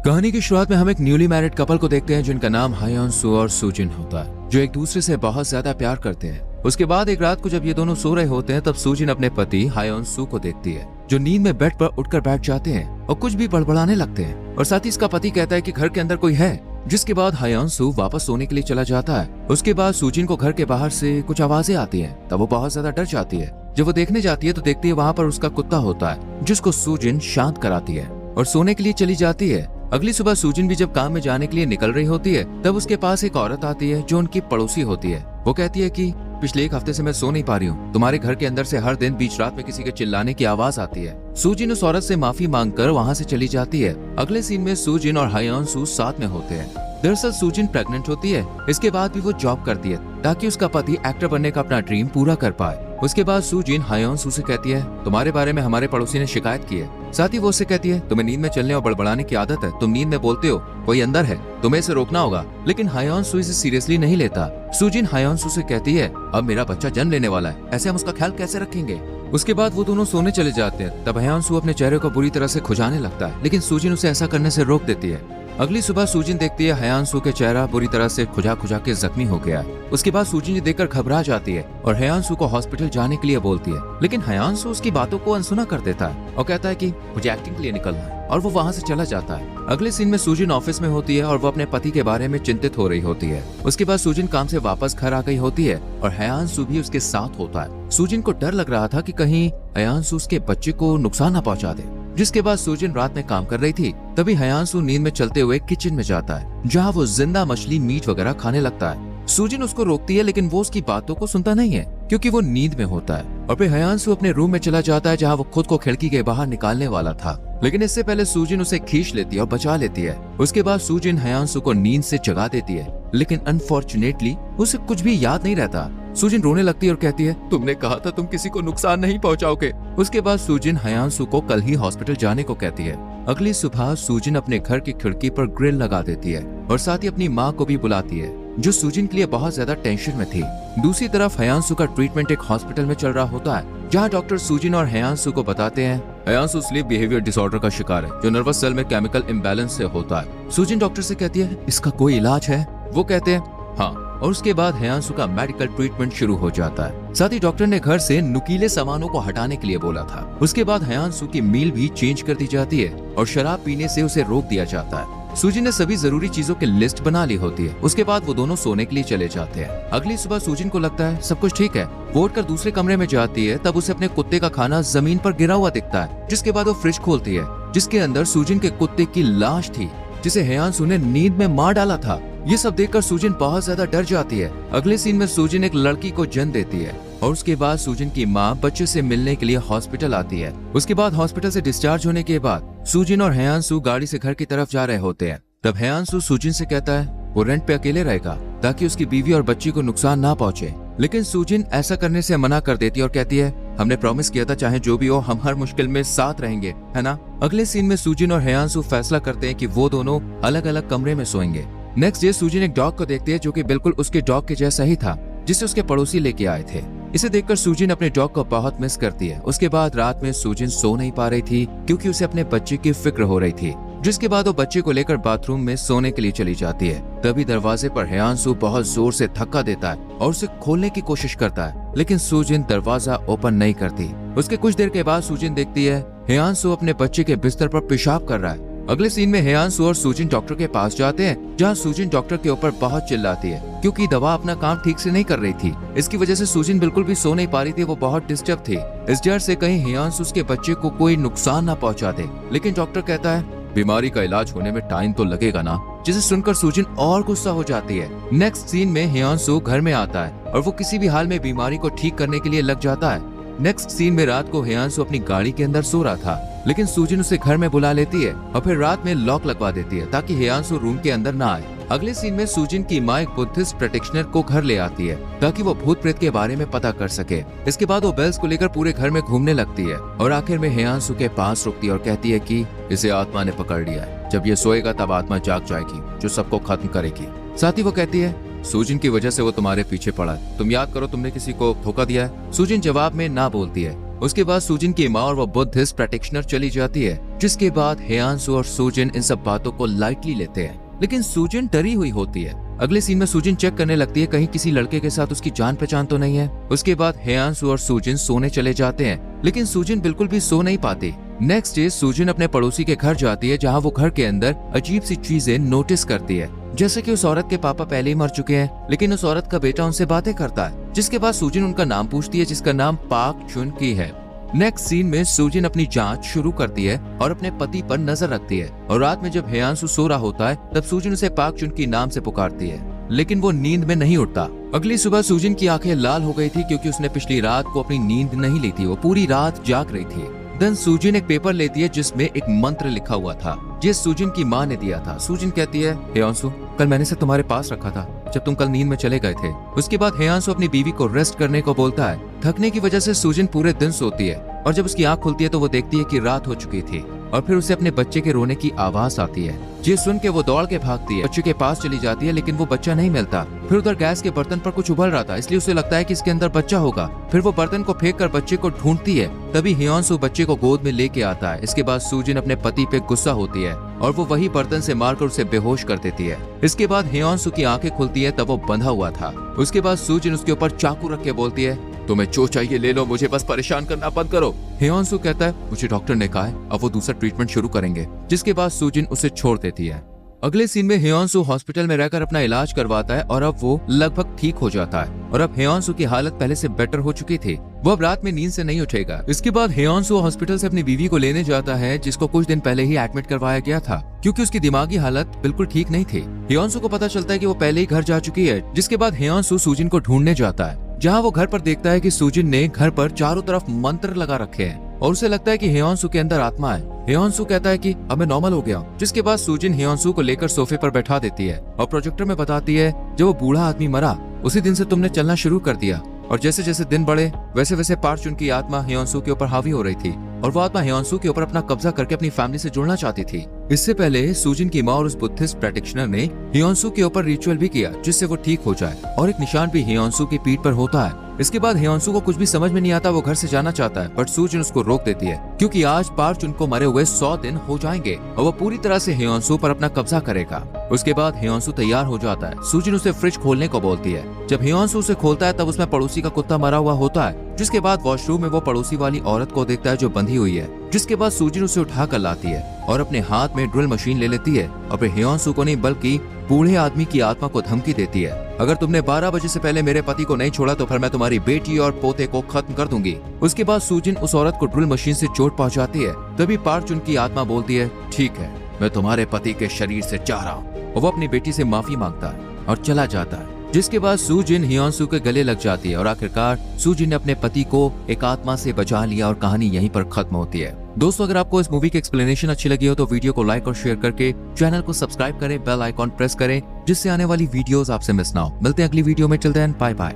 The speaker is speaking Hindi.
कहानी की शुरुआत में हम एक न्यूली मैरिड कपल को देखते हैं जिनका नाम हायोन सू और सूजिन होता है, जो एक दूसरे से बहुत ज्यादा प्यार करते हैं। उसके बाद एक रात को जब ये दोनों सो रहे होते हैं तब सूजिन अपने पति हायोन सू को देखती है, जो नींद में बेड पर उठकर बैठ जाते हैं और कुछ भी बड़बड़ाने लगते हैं। और साथ ही इसका पति कहता है कि घर के अंदर कोई है, जिसके बाद हायोन सू वापस सोने के लिए चला जाता है। उसके बाद सूजिन को घर के बाहर से कुछ आवाजें आती हैं, तब वो बहुत ज्यादा डर जाती है। जब वो देखने जाती है तो देखती है वहाँ पर उसका कुत्ता होता है, जिसको सूजिन शांत कराती है और सोने के लिए चली जाती है। अगली सुबह सूजिन भी जब काम में जाने के लिए निकल रही होती है तब उसके पास एक औरत आती है जो उनकी पड़ोसी होती है। वो कहती है कि पिछले एक हफ्ते से मैं सो नहीं पा रही हूँ, तुम्हारे घर के अंदर से हर दिन बीच रात में किसी के चिल्लाने की आवाज आती है। सूजिन उस औरत से माफी मांगकर वहाँ से चली जाती है। अगले सीन में सूजिन और हायोन सू साथ में होते हैं। दरअसल सूजिन प्रेग्नेंट होती है, इसके बाद भी वो जॉब करती है ताकि उसका पति एक्टर बनने का अपना ड्रीम पूरा कर पाए। उसके बाद सूजिन हायोन सू से कहती है, तुम्हारे बारे में हमारे पड़ोसी ने शिकायत की है। साथ ही वो उससे कहती है, तुम्हें नींद में चलने और बड़बड़ाने की आदत है, तुम नींद में बोलते हो कोई अंदर है, तुम्हें इसे रोकना होगा। लेकिन हायोन सू इसे सीरियसली नहीं लेता। सूजिन हायोन सू से कहती है, अब मेरा बच्चा जन्म लेने वाला है, ऐसे हम उसका ख्याल कैसे रखेंगे। उसके बाद वो दोनों सोने चले जाते हैं। तब हायोन सू अपने चेहरे को बुरी तरह से खुजाने लगता है, लेकिन सूजिन उसे ऐसा करने से रोक देती है। अगली सुबह सूजिन देखती है हायोन सू के चेहरा बुरी तरह से खुजा खुजा के जख्मी हो गया है। उसके बाद सूजिन ये देखकर घबरा जाती है और हायोन सू को हॉस्पिटल जाने के लिए बोलती है, लेकिन हायोन सू उसकी बातों को अनसुना कर देता है और कहता है कि मुझे एक्टिंग के लिए निकलना है, और वो वहाँ से चला जाता है। अगले सीन में सूजिन ऑफिस में होती है और वो अपने पति के बारे में चिंतित हो रही होती है। उसके बाद सूजिन काम से वापस घर आ गई होती है और हायोन सू भी उसके साथ होता है। सूजिन को डर लग रहा था कि कहीं हायोन सू उसके बच्चे को नुकसान न पहुंचा दे। जिसके बाद सूजिन रात में काम कर रही थी, तभी हायोन सू नींद में चलते हुए किचन में जाता है, जहाँ वो जिंदा मछली मीट वगैरह खाने लगता है। सूजिन उसको रोकती है, लेकिन वो उसकी बातों को सुनता नहीं है क्योंकि वो नींद में होता है। और फिर हायोन सू अपने रूम में चला जाता है, जहाँ वो खुद को खिड़की के बाहर निकालने वाला था, लेकिन इससे पहले सूजिन उसे खींच लेती है और बचा लेती है। उसके बाद सूजिन हायोन सू को नींद से जगा देती है, लेकिन अनफॉर्चुनेटली उसे कुछ भी याद नहीं रहता। सूजिन रोने लगती है और कहती है, तुमने कहा था तुम किसी को नुकसान नहीं पहुंचाओगे। उसके बाद सूजिन हायोन सू को कल ही हॉस्पिटल जाने को कहती है। अगली सुबह सूजिन अपने घर की खिड़की पर ग्रिल लगा देती है और साथ ही अपनी माँ को भी बुलाती है, जो सूजिन के लिए बहुत ज्यादा टेंशन में थी। दूसरी तरफ हायोन सू का ट्रीटमेंट एक हॉस्पिटल में चल रहा होता है, जहाँ डॉक्टर सूजिन और हायोन सू को बताते हैं हायोन सू स्लीप बिहेवियर डिसऑर्डर का शिकार है, जो नर्वस सेल में केमिकल इम्बैलेंस से होता है। सूजिन डॉक्टर से कहती है, इसका कोई इलाज है? वो कहते हैं हाँ, और उसके बाद हायोन सू का मेडिकल ट्रीटमेंट शुरू हो जाता है। साथ ही डॉक्टर ने घर से नुकीले सामानों को हटाने के लिए बोला था। उसके बाद हायोन सू की मील भी चेंज कर दी जाती है और शराब पीने से उसे रोक दिया जाता है। सूजिन ने सभी जरूरी चीजों की लिस्ट बना ली होती है। उसके बाद वो दोनों सोने के लिए चले जाते हैं। अगली सुबह सूजिन को लगता है सब कुछ ठीक है। वो उठकर दूसरे कमरे में जाती है, तब उसे अपने कुत्ते का खाना जमीन पर गिरा हुआ दिखता है। जिसके बाद वो फ्रिज खोलती है, जिसके अंदर सूजिन के कुत्ते की लाश थी, जिसे हायोन सू ने नींद में मार डाला था। ये सब देखकर सूजिन बहुत ज्यादा डर जाती है। अगले सीन में सूजिन एक लड़की को जन्म देती है और उसके बाद सूजिन की माँ बच्चे से मिलने के लिए हॉस्पिटल आती है। उसके बाद हॉस्पिटल से डिस्चार्ज होने के बाद सूजिन और हायोन सू गाड़ी से घर की तरफ जा रहे होते हैं। तब हायोन सू सूजिन से कहता है वो रेंट पे अकेले रहेगा ताकि उसकी बीवी और बच्ची को नुकसान ना पहुंचे, लेकिन सूजिन ऐसा करने से मना कर देती है और कहती है, हमने प्रॉमिस किया था चाहे जो भी हो हम हर मुश्किल में साथ रहेंगे, है ना। अगले सीन में सूजिन और हायोन सू फैसला करते हैं कि वो दोनों अलग अलग कमरे में सोएंगे। नेक्स्ट डे सूजिन एक डॉग को देखती है, जो कि बिल्कुल उसके डॉग के जैसा ही था, जिसे उसके पड़ोसी लेके आए थे। इसे देखकर सूजिन अपने डॉग को बहुत मिस करती है। उसके बाद रात में सूजिन सो नहीं पा रही थी क्योंकि उसे अपने बच्चे की फिक्र हो रही थी। जिसके बाद वो बच्चे को लेकर बाथरूम में सोने के लिए चली जाती है। तभी दरवाजे पर हायोन सू बहुत जोर से धक्का देता है और उसे खोलने की कोशिश करता है, लेकिन सूजिन दरवाजा ओपन नहीं करती। उसके कुछ देर के बाद सूजिन देखती है हायोन सू अपने बच्चे के बिस्तर पर पेशाब कर रहा है। अगले सीन में हायोन सू और सूजिन डॉक्टर के पास जाते हैं, जहाँ सूजिन डॉक्टर के ऊपर बहुत चिल्लाती है क्योंकि दवा अपना काम ठीक से नहीं कर रही थी। इसकी वजह से सूजिन बिल्कुल भी सो नहीं पा रही थी, वो बहुत डिस्टर्ब थी। इस डर से कहीं हायोन सू उसके बच्चे को कोई नुकसान न पहुंचा दे। लेकिन डॉक्टर कहता है बीमारी का इलाज होने में टाइम तो लगेगा ना, जिसे सुनकर सूजिन और गुस्सा हो जाती है। नेक्स्ट सीन में हायोन सू घर में आता है और वो किसी भी हाल में बीमारी को ठीक करने के लिए लग जाता है। नेक्स्ट सीन में रात को हायोन सू अपनी गाड़ी के अंदर सो रहा था, लेकिन सूजिन उसे घर में बुला लेती है और फिर रात में लॉक लगवा देती है ताकि हायोन सू रूम के अंदर ना आए। अगले सीन में सूजिन की माँ एक बुद्धिस्ट प्रैक्टिशनर को घर ले आती है ताकि वो भूत प्रेत के बारे में पता कर सके। इसके बाद वो बेल्स को लेकर पूरे घर में घूमने लगती है और आखिर में हायोन सू के पास रुकती है और कहती है कि इसे आत्मा ने पकड़ लिया है, जब ये सोएगा तब आत्मा जाग जाएगी जो सबको खत्म करेगी। साथ ही वो कहती है सूजिन की वजह से वो तुम्हारे पीछे पड़ा है, तुम याद करो तुमने किसी को धोखा दिया है। सूजिन जवाब में ना बोलती है, उसके बाद सूजिन की माँ और वो बुद्धिस्ट प्रैक्टिशनर चली जाती है, जिसके बाद हेयांसू और सूजिन इन सब बातों को लाइटली लेते हैं, लेकिन सूजिन डरी हुई होती है। अगले सीन में सूजिन चेक करने लगती है कहीं किसी लड़के के साथ उसकी जान पहचान तो नहीं है। उसके बाद हेयांसू और सूजिन सोने चले जाते हैं, लेकिन सूजिन बिल्कुल भी सो नहीं पाती। नेक्स्ट डे सूजिन अपने पड़ोसी के घर जाती है, जहाँ वो घर के अंदर अजीब सी चीजें नोटिस करती है, जैसे कि उस औरत के पापा पहले ही मर चुके हैं, लेकिन उस औरत का बेटा उनसे बातें करता है। जिसके बाद सूजिन उनका नाम पूछती है, जिसका नाम पाक चुन की है। नेक्स्ट सीन में सूजिन अपनी जांच शुरू करती है और अपने पति पर नजर रखती है, और रात में जब हेयांसू सो रहा होता है तब सूजिन उसे पाक चुन की नाम से पुकारती है, लेकिन वो नींद में नहीं उठता। अगली सुबह सूजिन की आंखें लाल हो गई थी, क्योंकि उसने पिछली रात को अपनी नींद नहीं ली थी, वो पूरी रात जाग रही थी। देन सूजिन एक पेपर लेती है जिसमें एक मंत्र लिखा हुआ था, जिस सूजिन की माँ ने दिया था। सूजिन कहती है, हेयांसू कल मैंने इसे तुम्हारे पास रखा था जब तुम कल नींद में चले गए थे। उसके बाद हेयांसू अपनी बीवी को रेस्ट करने को बोलता है। थकने की वजह से सूजिन पूरे दिन सोती है, और जब उसकी आंख खुलती है तो वो देखती है कि रात हो चुकी थी, और फिर उसे अपने बच्चे के रोने की आवाज आती है। ये सुन के वो दौड़ के भागती है, बच्चे के पास चली जाती है, लेकिन वो बच्चा नहीं मिलता। फिर उधर गैस के बर्तन पर कुछ उबल रहा था, इसलिए उसे लगता है कि इसके अंदर बच्चा होगा। फिर वो बर्तन को फेंक कर बच्चे को ढूंढती है, तभी हेयांसू बच्चे को गोद में लेके आता है। इसके बाद सूजिन अपने पति पे गुस्सा होती है और वो वही बर्तन से मारकर उसे बेहोश कर देती है। इसके बाद हेयांसू की आंखें खुलती है, तब वो बंधा हुआ था। उसके बाद सूजिन उसके ऊपर चाकू रख के बोलती है, तुम्हें जो चाहिए ले लो, मुझे बस परेशान करना बंद करो। हेयांसू कहता है, मुझे डॉक्टर ने कहा है अब वो दूसरा ट्रीटमेंट शुरू करेंगे। जिसके बाद सूजिन उसे छोड़ देती है। अगले सीन में हेयांसू हॉस्पिटल में रहकर अपना इलाज करवाता है और अब वो लगभग ठीक हो जाता है, और अब हेयांसू की हालत पहले से बेटर हो चुकी थी। वो अब रात में नींद से नहीं उठेगा। इसके बाद हेयांसू हॉस्पिटल से अपनी बीवी को लेने जाता है, जिसको कुछ दिन पहले ही एडमिट करवाया गया था, क्योंकि उसकी दिमागी हालत बिल्कुल ठीक नहीं थी। हेयांसू को पता चलता है कि वो पहले ही घर जा चुकी है। जिसके बाद हेयांसू सूजिन को ढूंढने जाता है, जहाँ वो घर पर देखता है कि सूजिन ने घर पर चारों तरफ मंत्र लगा रखे हैं, और उसे लगता है कि हेयांसू के अंदर आत्मा है। हेयांसू कहता है कि अब मैं नॉर्मल हो गया हूँ। जिसके बाद सूजिन हेयांसू को लेकर सोफे पर बैठा देती है और प्रोजेक्टर में बताती है, जब वो बूढ़ा आदमी मरा उसी दिन से तुमने चलना शुरू कर दिया, और जैसे जैसे दिन बढ़े वैसे वैसे पार्ट चुन की आत्मा हेयांसू के ऊपर हावी हो रही थी, और वो आत्मा हेयांसू के ऊपर अपना कब्जा करके अपनी फैमिली से जुड़ना चाहती थी। इससे पहले सूजिन की माँ और उस बुद्धिस्ट प्रैक्टिशनर ने हेयांसू के ऊपर रिचुअल भी किया, जिससे वो ठीक हो जाए, और एक निशान भी हेयांसू की पीठ पर होता है। इसके बाद हेयांसू को कुछ भी समझ में नहीं आता, वो घर से जाना चाहता है, बट सूजिन उसको रोक देती है, क्योंकि आज पार्ट चुन को मरे हुए 100 दिन हो जाएंगे और वो पूरी तरह से हेयांसू पर अपना कब्जा करेगा। उसके बाद हेयांसू तैयार हो जाता है। सूजिन उसे फ्रिज खोलने को बोलती है। जब हेयांसू उसे खोलता है तब उसमें पड़ोसी का कुत्ता मरा हुआ होता है। जिसके बाद वॉशरूम में वो पड़ोसी वाली औरत को देखता है जो बंधी हुई है। जिसके बाद सूजिन उसे उठा कर लाती है और अपने हाथ में ड्रिल मशीन ले लेती है, और फिर हेयांसू को नहीं बल्कि बूढ़े आदमी की आत्मा को धमकी देती है, अगर तुमने 12 बजे से पहले मेरे पति को नहीं छोड़ा तो फिर मैं तुम्हारी बेटी और पोते को खत्म कर दूंगी। उसके बाद सूजिन उस औरत को ड्रिल मशीन से चोट पहुंचाती है। तभी पार्ट चुन की आत्मा बोलती है, ठीक है, मैं तुम्हारे पति के शरीर से जा रहा हूँ, और वो अपनी बेटी से माफी मांगता है और चला जाता है। जिसके बाद सूजिन हेयांसू के गले लग जाती है, और आखिरकार सूजिन ने अपने पति को एक आत्मा से बचा लिया, और कहानी यहीं पर खत्म होती है। दोस्तों, अगर आपको इस मूवी की एक्सप्लेनेशन अच्छी लगी हो तो वीडियो को लाइक और शेयर करके चैनल को सब्सक्राइब करें, बेल आइकॉन प्रेस करें, जिससे आने वाली वीडियोस आपसे मिस ना हो। मिलते हैं अगली वीडियो में, टिल देन बाय बाय।